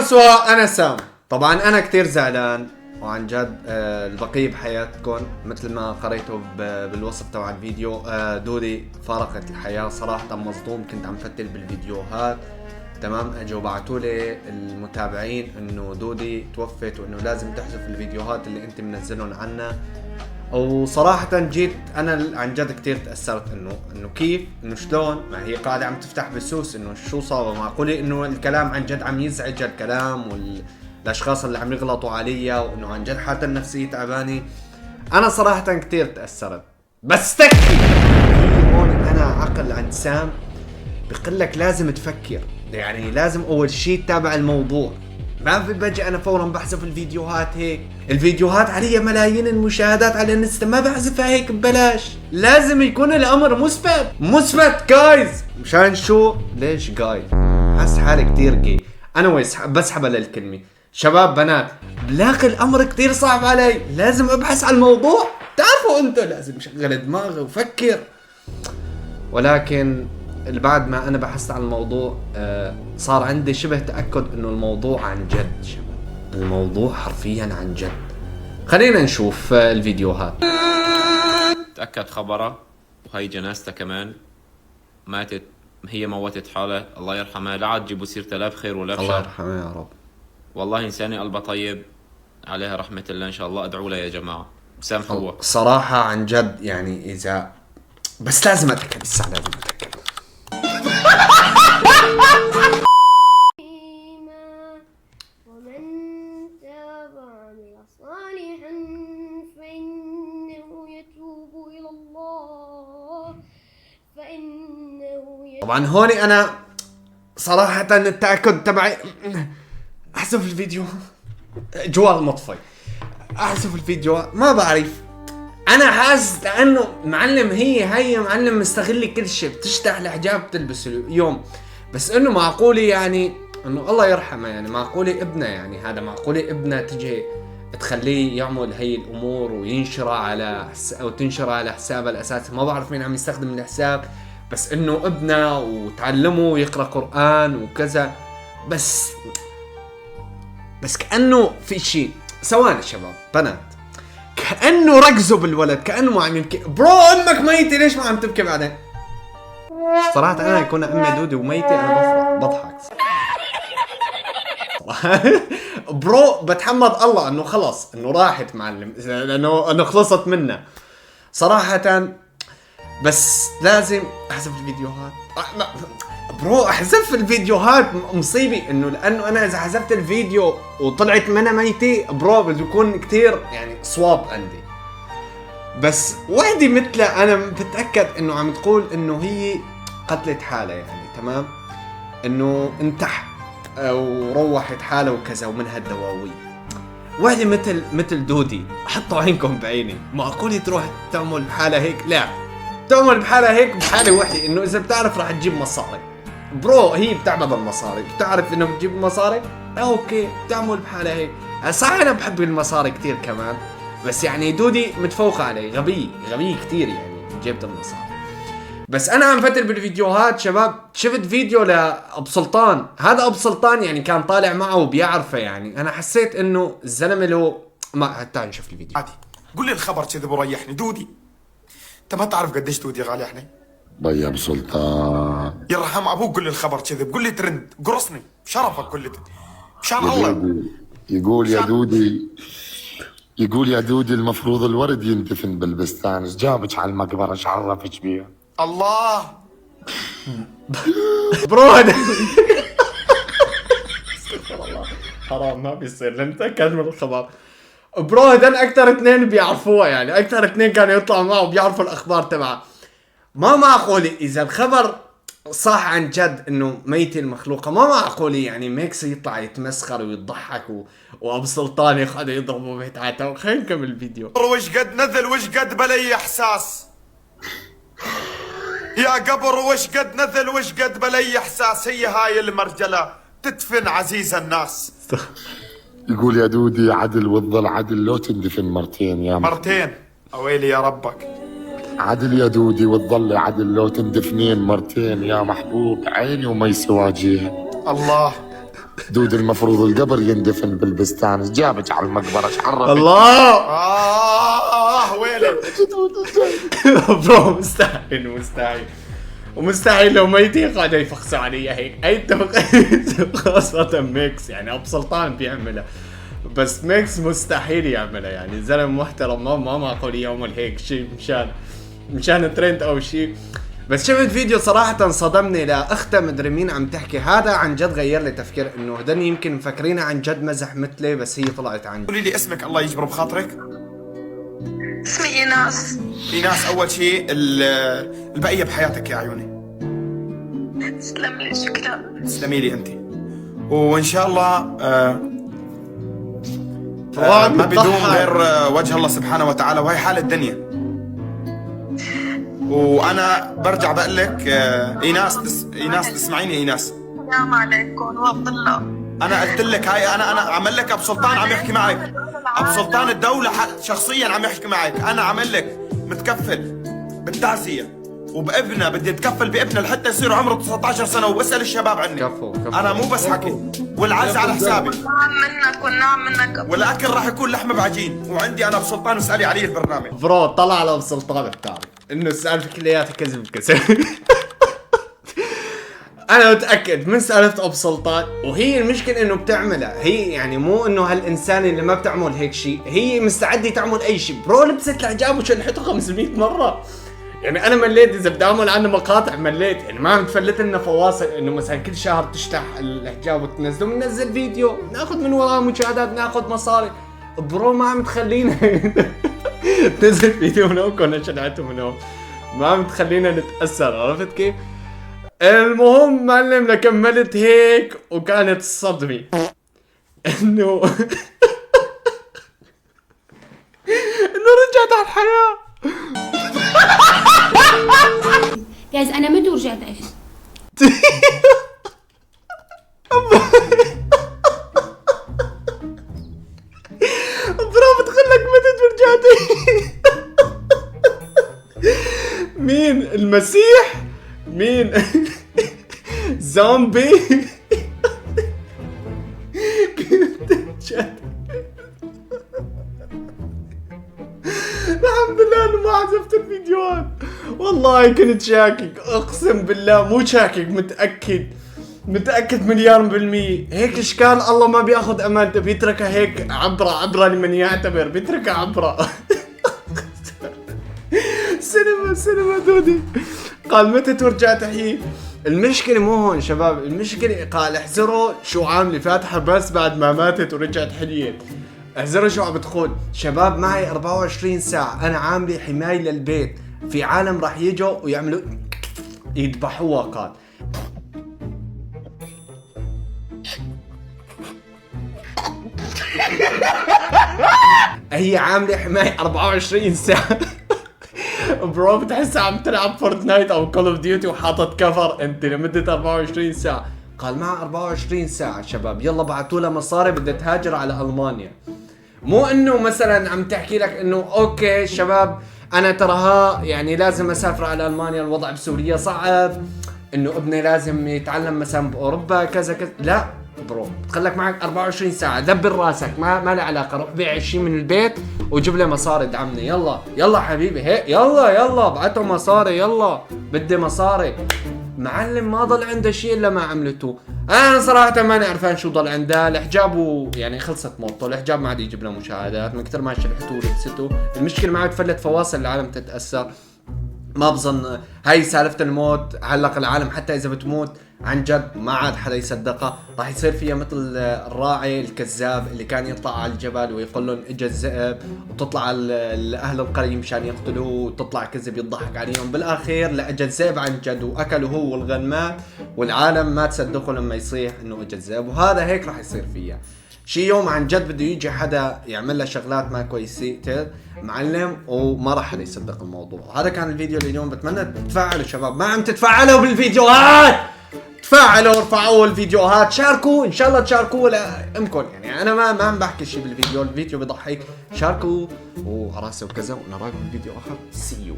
فرانسوا، أنا سام. طبعا أنا كتير زعلان وعن جد البقية بحياتكم مثل ما قريته بالوصف تبع الفيديو. دودي فارقت الحياة. صراحة مصدوم، كنت عم فتل بالفيديوهات تمام، اجوا بعتوا لي المتابعين انه دودي توفت وانه لازم تحذف الفيديوهات اللي انت منزلهم عنا. وصراحة جيت انا عن جد كتير تأثرت انه كيف انه شلون ما هي قاعدة عم تفتح بسوس انه شو صار. معقولة انه الكلام عن جد عم يزعج الكلام والاشخاص اللي عم يغلطوا عليا، وانه عن جد حتى النفسية تعباني. انا صراحة كتير تأثرت. بس تكفي هون. انا عقل عند سام بقلك لازم تفكر، يعني لازم اول شيء تتابع الموضوع. ما في بجي انا فورا بحذف الفيديوهات هيك. الفيديوهات عليها ملايين المشاهدات على الانستا، ما بحذفها هيك ببلاش. لازم يكون الامر مثبت جايز. مشان شو؟ ليش جاي؟ حس حالي كتير جاي. انا بسحبها للكلمة. شباب بنات، بلاقي الامر كتير صعب علي، لازم ابحث عن الموضوع. تعرفوا انتوا لازم شغل دماغي وفكر. ولكن بعد ما انا بحثت عن الموضوع صار عندي شبه تأكد انه الموضوع عن جد. شباب الموضوع حرفيا عن جد. خلينا نشوف الفيديوهات. تأكد خبره، وهي جنازته كمان ماتت. هي موتت حالها، الله يرحمها. لا عاد تجيبوا سيرتها لا بخير ولا بشر. الله يرحمها يا رب. والله إنسانة قلبها طيب، عليها رحمة الله إن شاء الله. ادعوا لها يا جماعة، سامحوها. صراحة عن جد يعني إذا بس لازم أتأكد، لسه لازم أتأكد. ومن تاب وعمل صالحا فإنه يتوب إلى الله طبعا هون أنا صراحة التأكد تبعي أحذف الفيديو. جوال مطفي. أحذف الفيديو. ما بعرف، انا حاسس لانه معلم هي معلم مستغل كل شيء. بتشتح الحجاب بتلبس اليوم. بس انه معقولة يعني انه الله يرحمه، يعني معقولة ابنه، يعني هذا معقولة ابنه تجي تخليه يعمل هي الامور وينشرها على او تنشرها على حسابه الاساسي. ما بعرف مين عم يستخدم الحساب، بس انه ابنه وتعلمه يقرأ قرآن وكذا. بس كأنه في شيء. ثواني شباب بنات، كأنه ركزوا بالولد، كأنه ما عم يبكي. برو امك ميتة، ليش ما عم تبكي بعدين؟ صراحة انا يكون امي دودي وميتة انا بضحك. برو بتحمد الله انه خلص انه راحت معلم، لانه خلصت منا صراحة. بس لازم احذف الفيديوهات. برو احذف الفيديوهات مصيبة، انه لانه انا اذا حذفت الفيديو وطلعت منها ميتة برو بده يكون كتير يعني صواب عندي. بس وحدي مثلها انا بتأكد انه عم تقول انه هي قتلت حالها، يعني تمام، انه انتحت وروحت حالها وكذا ومنها الدواوين. وحدي مثل دودي، حطوا عينكم بعيني. معقولة تروح تعمل بحالها هيك؟ لا، تعمل بحالها هيك بحالة وحدي انه اذا بتعرف راح تجيب مصاري. برو هي بتعبد المصاري، بتعرف انه بتجيب مصاري. اوكي بتعمل بحالها هيك. صح انا بحب المصاري كتير كمان، بس يعني دودي متفوقة علي، غبي كتير يعني جبت المصاري. بس انا عم فتر بالفيديوهات شباب، شفت فيديو لأب سلطان. هذا أب سلطان يعني كان طالع معه وبيعرفه، يعني انا حسيت انه الزلمة له ما. حتى نشوف الفيديو عادي. قول لي الخبر كذا وريحني. دودي انت ما تعرف قديش دودي غالي علي. بيا ابو سلطان يرحم ابوك قول لي الخبر كذا، قول لي ترند، قرصني بشرفك كل مشان الله. يقول يا دودي المفروض الورد يندفن بالبستان. ايش جابك على المقبره؟ ايش عرفك بيها؟ الله برو هذا استغفر الله، حرام ما بيصير. لن نتأكد من الخبر. برو هذن اكثر اثنين بيعرفوها، يعني اكثر اثنين كانوا يطلعوا معه وبيعرفوا الاخبار تبعها. ما معقولة اذا الخبر صح عن جد انه ميتة المخلوقة، ما معقولة يعني ميكس يطلع يتمسخر ويضحك وابو سلطان يقعد يضربه بيتعاته. خلينا نكمل الفيديو. وش قد نزل وش قد بلي احساس يا قبر، وش قد نزل وش قد بلي احساس. هي هاي المرجلة تدفن عزيز الناس. يقول يا دودي عدل والظل عدل، لو تندفن مرتين يا مرتين. اويلي يا ربك. عدل يا دودي والظل عدل، لو تندفنين مرتين يا محبوب. عيني وما يسواجيها. الله دود المفروض القبر يندفن بالبستان، جابك على المقبرة شعرفك. الله ويلي. برو مستحيل ومستحيل لو ميتين قاعدة يفخسوا علي هيك. اي خاصة ميكس يعني ابو سلطان بيعملها، بس ميكس مستحيل يعملها. يعني زلمه محترم، ما معقول يعمل هيك شيء مشان ترند او شيء. بس شفت فيديو صراحة صدمني لاختها مدري مين عم تحكي، هذا عن جد غير لي تفكير انه هدول يمكن مفكرينها عن جد مزح مثلي، بس هي طلعت عن جد. قولي لي اسمك الله يجبر بخاطرك. اسمي ايناس. ايناس، اول شيء البقية بحياتك يا عيوني. تسلم لي، شكرا. تسلمي لي انت، وان شاء الله ما بدوم غير وجه الله سبحانه وتعالى، وهي حال الدنيا. وانا برجع بقول لك ايناس تسمعيني ايناس؟ السلام عليكم وعبد الله. انا قلت لك هاي انا عمل لك ابو سلطان عم يحكي معك، ابو سلطان الدولة شخصيا عم يحكي معك. انا عمل لك متكفل بالتعزية وبابنه، بدي اتكفل بابنه لحتى يصير عمره 19 سنة واسال الشباب عني. كفو. انا مو بس حكي، والعز على حسابي، والنعم منك والاكل راح يكون لحمه بعجين. وعندي انا ابو سلطان اسالي عليه البرنامج. برو طلع على ابو سلطان، بتعرف انه السالفه كلياتها كذب انا متاكد من سالفه ابو سلطان، وهي المشكله انه بتعملها هي. يعني مو انه هالانسان اللي ما بتعمل هيك شيء، هي مستعده تعمل اي شيء. برو لبست الحجاب وشلحته 500 مره. يعني انا مليت، اذا بدي اعمل عنه مقاطع مليت. يعني ما عم تفلت لنا فواصل انه مثلا كل شهر تشتح الحجاب وتنزله، بننزل فيديو ناخذ من وراه مشاهدات، ناخذ مصاري. برو ما عم تخلينا تنزل فيديو من هون كنا شلعته من هون، ما عم تخلينا نتاثر. عرفت كيف؟ المهم معلم، لكملت هيك وكانت الصدمه انه انه رجعت على الحياه. جايز انا مت ورجعت عشت. برا بتخلك متت ورجعتي. مين المسيح؟ مين زومبي؟ الحمد لله انه ما عزفت الفيديوهات، والله كنت شاكك، اقسم بالله مو شاكك، متأكد مليار بالمية. هيك اشكال الله ما بياخذ امانته، بيتركها هيك عبرة لمن يعتبر، بيتركها عبرة. سينما دودي. قال متى ترجع تحيي. المشكلة مو هون شباب، المشكلة قال احذروا شو عاملة، فاتحة بس بعد ما ماتت ورجعت حليت. احذروا شو عم بتقول. شباب معي 24 ساعة، انا عاملة حماية للبيت، في عالم راح يجوا ويعملوا يذبحوها. قال هي عاملة حماية 24 ساعة. برو بتحسها عم تلعب فورتنايت او كول اوف ديوتي وحاطط كفر انت لمدة 24 ساعة. قال معها 24 ساعة شباب، يلا بعتوا لها مصاري بدها تهاجر على المانيا. مو انه مثلا عم تحكي لك انه اوكي شباب انا ترى يعني لازم اسافر على المانيا، الوضع بسوريا صعب، انه ابني لازم يتعلم مثلا باوروبا كذا كذا. لا برو، بتخلك معك 24 ساعة، دبر راسك، ما له علاقة، روح بيع شيء من البيت وجيب لي مصاري دعمني. يلا حبيبي هيك، يلا ابعتوا مصاري، يلا بدي مصاري. معلم ما ضل عنده شيء الا ما عملته. انا صراحة ماني عرفان شو ضل عنده. الحجاب يعني خلصت موضته، الحجاب ما عاد يجيب له مشاهدات من كثر ما شلحته ولبسته. المشكلة ما عاد فلت فواصل العالم تتأثر. ما بظن هاي سالفة الموت علق العالم، حتى اذا بتموت عن جد ما عاد حدا يصدقها. راح يصير فيها مثل الراعي الكذاب اللي كان يطلع على الجبل ويقول لهم اجى الذئب، وتطلع اهل القرية مشان يقتلوه، وتطلع كذب يضحك عليهم. بالاخير لاجى الذئب عن جد واكله هو والغنمات، والعالم ما تصدقوا لما يصيح انه اجى الذئب. وهذا هيك راح يصير فيها. شي يوم عن جد بده يجي حدا يعمل له شغلات ما كويسه معلم، وما راح حدا يصدق الموضوع. هذا كان الفيديو اليوم، بتمنى تتفاعلوا شباب. ما عم تتفاعلوا بالفيديوهات، تفاعلوا، ارفعوا الفيديوهات، شاركوا، ان شاء الله تشاركوا لامكم. يعني انا ما عم بحكي شيء بالفيديو، الفيديو بضحك. شاركوا وعراسه وكذا، ونراكم بالفيديو اخر. سي يو.